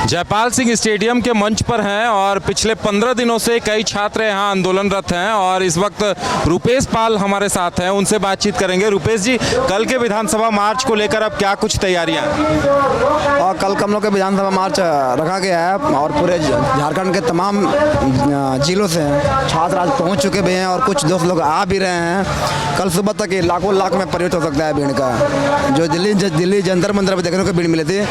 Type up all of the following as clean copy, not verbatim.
Jaipal Singh stadium के मंच पर हैं और पिछले 15 दिनों से कई छात्र यहाँ आंदोलनरत हैं और इस वक्त रुपेश पाल हमारे साथ हैं, उनसे बातचीत करेंगे। रुपेश जी, कल के विधानसभा मार्च को लेकर अब क्या कुछ तैयारियां हैं? और कल हम लोग के विधानसभा मार्च रखा गया है और पूरे झारखंड के तमाम जिलों से छात्र आज पहुँच चुके भी हैं और कुछ दोस्त लोग आ भी रहे हैं। कल सुबह तक लाखों लाख में परिवर्तन हो सकता है भीड़ का। जो दिल्ली जंतर मंतर पर देखने को भीड़ मिली थी,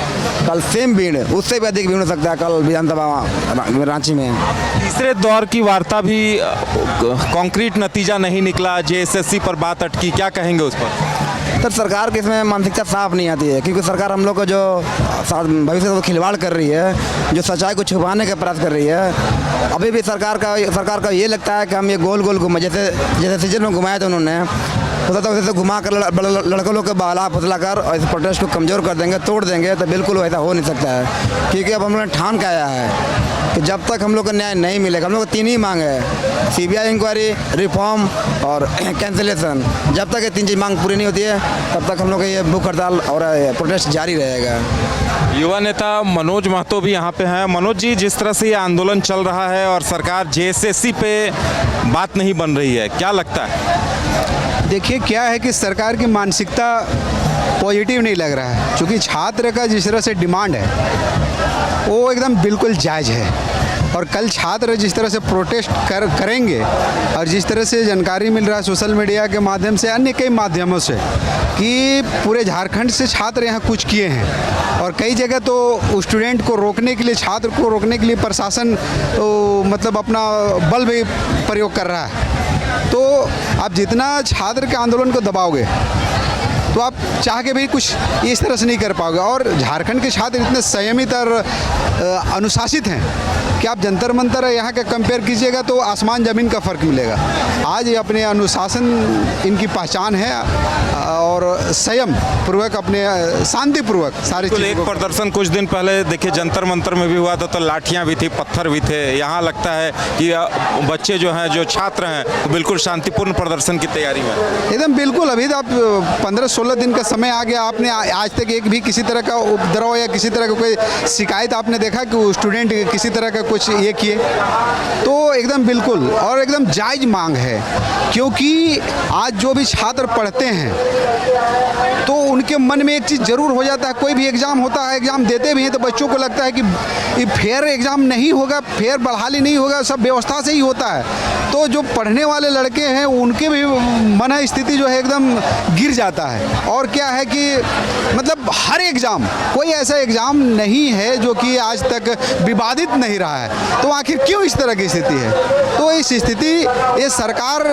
कल सेम भीड़, उससे भी अधिक भीड़ हो सकता है कल विधानसभा रांची में। तीसरे दौर की वार्ता भी कॉन्क्रीट नतीजा नहीं निकला, जेएसएससी पर बात अटकी, क्या कहेंगे उस पर? सर, सरकार की इसमें मानसिकता साफ नहीं आती है, क्योंकि सरकार हम लोग को जो भविष्य से खिलवाड़ कर रही है, जो सच्चाई को छुपाने का प्रयास कर रही है। अभी भी सरकार का ये लगता है कि हम ये गोल गोल घुमा, जैसे सीजन में घुमाया था उन्होंने, होता था वैसे घुमा कर लड़कों लोग को बहला फुसला कर और इस प्रोटेस्ट को कमज़ोर कर देंगे, तोड़ देंगे, तो बिल्कुल वैसा हो नहीं सकता है। क्योंकि अब हम लोगों ने ठान के आया है कि जब तक हम लोग को न्याय नहीं मिलेगा, हम लोग को 3 ही मांग है, CBI इंक्वायरी, रिफॉर्म और कैंसिलेशन। जब तक ये 3 चीज़ मांग पूरी नहीं होती है, तब तक हम लोग का ये भूख हड़ताल और प्रोटेस्ट जारी रहेगा। युवा नेता मनोज महतो भी यहाँ पे हैं। मनोज जी, जिस तरह से ये आंदोलन चल रहा है और सरकार जेएसएससी पे बात नहीं बन रही है, क्या लगता है? देखिए, क्या है कि सरकार की मानसिकता पॉजिटिव नहीं लग रहा है, क्योंकि छात्र का जिस तरह से डिमांड है वो एकदम बिल्कुल जायज़ है। और कल छात्र जिस तरह से प्रोटेस्ट करेंगे और जिस तरह से जानकारी मिल रहा है सोशल मीडिया के माध्यम से, अन्य कई माध्यमों से, कि पूरे झारखंड से छात्र यहाँ कुछ किए हैं और कई जगह तो स्टूडेंट को रोकने के लिए, छात्र को रोकने के लिए प्रशासन तो मतलब अपना बल भी प्रयोग कर रहा है। तो आप जितना छात्र के आंदोलन को दबाओगे तो आप चाह के भी कुछ इस तरह से नहीं कर पाओगे। और झारखंड के छात्र इतने संयमित और अनुशासित हैं कि आप जंतर मंतर यहाँ के कंपेयर कीजिएगा तो आसमान ज़मीन का फ़र्क मिलेगा। आज ये अपने अनुशासन इनकी पहचान है और संयम पूर्वक, अपने शांतिपूर्वक सारी चीज़ों। एक प्रदर्शन कुछ दिन पहले देखिए जंतर मंतर में भी हुआ था, तो लाठियाँ भी थी, पत्थर भी थे। यहाँ लगता है कि बच्चे जो हैं, जो छात्र हैं, तो बिल्कुल शांतिपूर्ण प्रदर्शन की तैयारी में एकदम बिल्कुल। अभी तो आप 15-16 दिन का समय आ गया, आपने आज तक एक भी किसी तरह का उपद्रव या किसी तरह का कोई शिकायत आपने देखा कि स्टूडेंट किसी तरह का कुछ ये किए? तो एकदम बिल्कुल और एकदम जायज़ मांग है, क्योंकि आज जो भी छात्र पढ़ते हैं तो उनके मन में एक चीज़ ज़रूर हो जाता है। कोई भी एग्ज़ाम होता है, एग्ज़ाम देते भी हैं तो बच्चों को लगता है कि ये फेयर एग्ज़ाम नहीं होगा, फेयर बहाली नहीं होगा, सब व्यवस्था से ही होता है। तो जो पढ़ने वाले लड़के हैं उनके भी मन स्थिति जो है एकदम गिर जाता है। और क्या है कि मतलब हर एग्ज़ाम, कोई ऐसा एग्ज़ाम नहीं है जो कि आज तक विवादित नहीं रहा है, तो आखिर क्यों इस तरह की स्थिति है? तो इस स्थिति, ये सरकार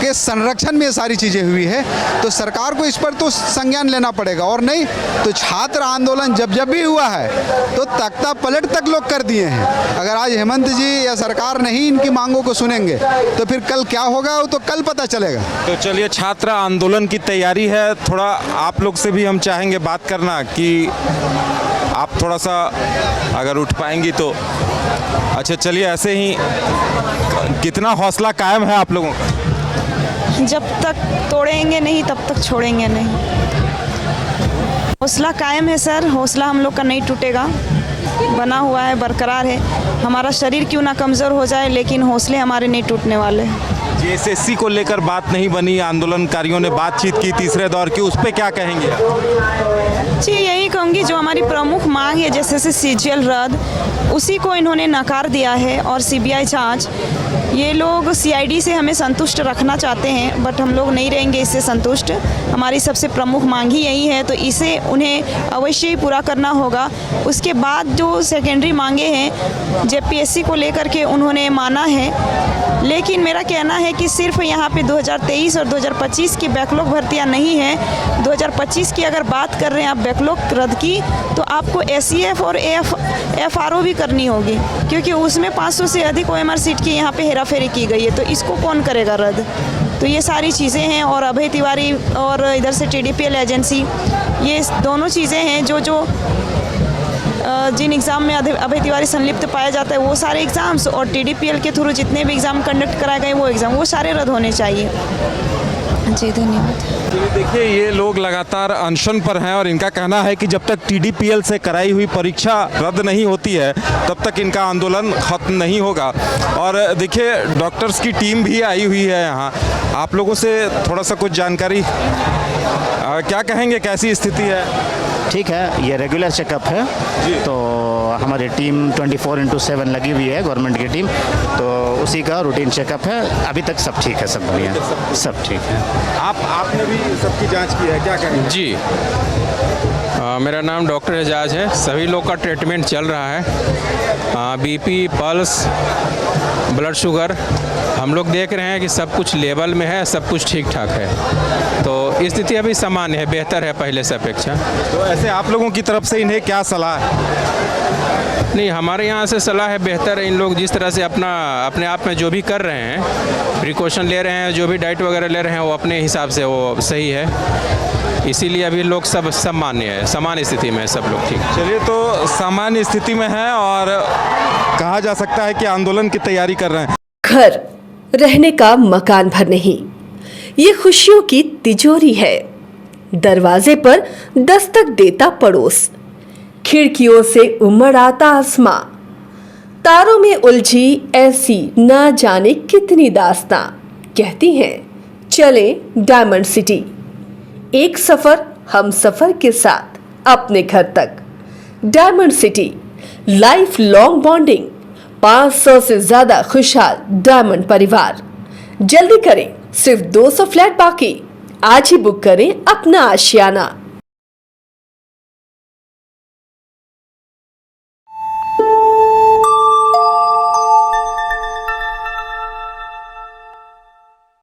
के संरक्षण में ये सारी चीज़ें हुई है, तो सरकार को इस पर तो संज्ञान लेना पड़ेगा। और नहीं तो छात्र आंदोलन जब भी हुआ है तो तख्ता पलट तक लोग कर दिए हैं। अगर आज हेमंत जी या सरकार नहीं इनकी मांगों को सुनेंगे तो फिर कल क्या होगा वो तो कल पता चलेगा। तो चलिए, छात्र आंदोलन की तैयारी है, थोड़ा आप लोग से भी हम चाहेंगे बात करना कि आप थोड़ा सा अगर उठ पाएंगी तो। अच्छा, चलिए, ऐसे ही कितना हौसला कायम है आप लोगों का? जब तक तोड़ेंगे नहीं तब तक छोड़ेंगे नहीं। हौसला कायम है सर, हौसला हम लोग का नहीं टूटेगा, बना हुआ है, बरकरार है। हमारा शरीर क्यों ना कमज़ोर हो जाए, लेकिन हौसले हमारे नहीं टूटने वाले। जेएसएससी को लेकर बात नहीं बनी, आंदोलनकारियों ने बातचीत की तीसरे दौर की, उस पर क्या कहेंगे? जी, यही कहूँगी, जो हमारी प्रमुख मांग है जैसे CGL रद्द, उसी को इन्होंने नकार दिया है। और CBI जांच, ये लोग CID से हमें संतुष्ट रखना चाहते हैं, बट हम लोग नहीं रहेंगे इससे संतुष्ट। हमारी सबसे प्रमुख मांग ही यही है, तो इसे उन्हें अवश्य ही पूरा करना होगा। उसके बाद जो सेकेंडरी मांगे हैं JPSC को लेकर के उन्होंने माना है, लेकिन मेरा कहना है कि सिर्फ यहाँ पे 2023 और 2025 की बैकलॉग भर्तियाँ नहीं हैं। 2025 की अगर बात कर रहे हैं आप बैकलॉग रद्द की, तो आपको SEF और FRO भी करनी होगी, क्योंकि उसमें 500 से अधिक OMR सीट की यहाँ पे हेराफेरी की गई है, तो इसको कौन करेगा रद्द? तो ये सारी चीज़ें हैं। और अभय तिवारी और इधर से TDPL एजेंसी, ये दोनों चीज़ें हैं जो जिन एग्ज़ाम में अभय तिवारी संलिप्त पाया जाता है, वो सारे एग्ज़ाम्स, और TDPL के थ्रू जितने भी एग्ज़ाम कंडक्ट कराए गए वो एग्ज़ाम, वो सारे रद्द होने चाहिए। जी, धन्यवाद। चलिए देखिए, ये लोग लगातार अनशन पर हैं और इनका कहना है कि जब तक TDPL से कराई हुई परीक्षा रद्द नहीं होती है तब तक इनका आंदोलन खत्म नहीं होगा। और देखिए, डॉक्टर्स की टीम भी आई हुई है यहाँ। आप लोगों से थोड़ा सा कुछ जानकारी क्या कहेंगे, कैसी स्थिति है? ठीक है, ये रेगुलर चेकअप है। तो हमारी टीम 24/7 लगी हुई है, गवर्नमेंट की टीम, तो उसी का रूटीन चेकअप है। अभी तक सब ठीक है, सब बढ़िया, सब ठीक है। आपने भी सबकी जांच की है, क्या कहेंगे? जी, मेरा नाम डॉक्टर एजाज है। सभी लोग का ट्रीटमेंट चल रहा है। बीपी, पल्स, ब्लड शुगर हम लोग देख रहे हैं कि सब कुछ लेवल में है, सब कुछ ठीक ठाक है। तो स्थिति अभी सामान्य है, बेहतर है पहले से अपेक्षा। तो ऐसे आप लोगों की तरफ से इन्हें क्या सलाह है? नहीं, हमारे यहाँ से सलाह है, बेहतर है इन लोग जिस तरह से अपने आप में जो भी कर रहे हैं, प्रिकॉशन ले रहे हैं, जो भी डाइट वगैरह ले रहे हैं, वो अपने हिसाब से वो सही है। इसीलिए अभी लोग सब सामान्य है, सामान्य स्थिति में है सब लोग। ठीक, चलिए, तो सामान्य स्थिति में है और कहा जा सकता है कि आंदोलन की तैयारी कर रहे हैं। घर रहने का मकान भर नहीं, ये खुशियों की तिजोरी है। दरवाजे पर दस्तक देता पड़ोस, खिड़कियों से उमड़ आता आसमां, तारों में उलझी ऐसी ना जाने कितनी दास्तां। कहती हैं चले डायमंड सिटी, एक सफर हम सफर के साथ अपने घर तक। Diamond city, life long bonding, 500 से ज्यादा खुशहाल डायमंड परिवार। जल्दी करें, सिर्फ 200 फ्लैट बाकी। आज ही बुक करें अपना आशियाना।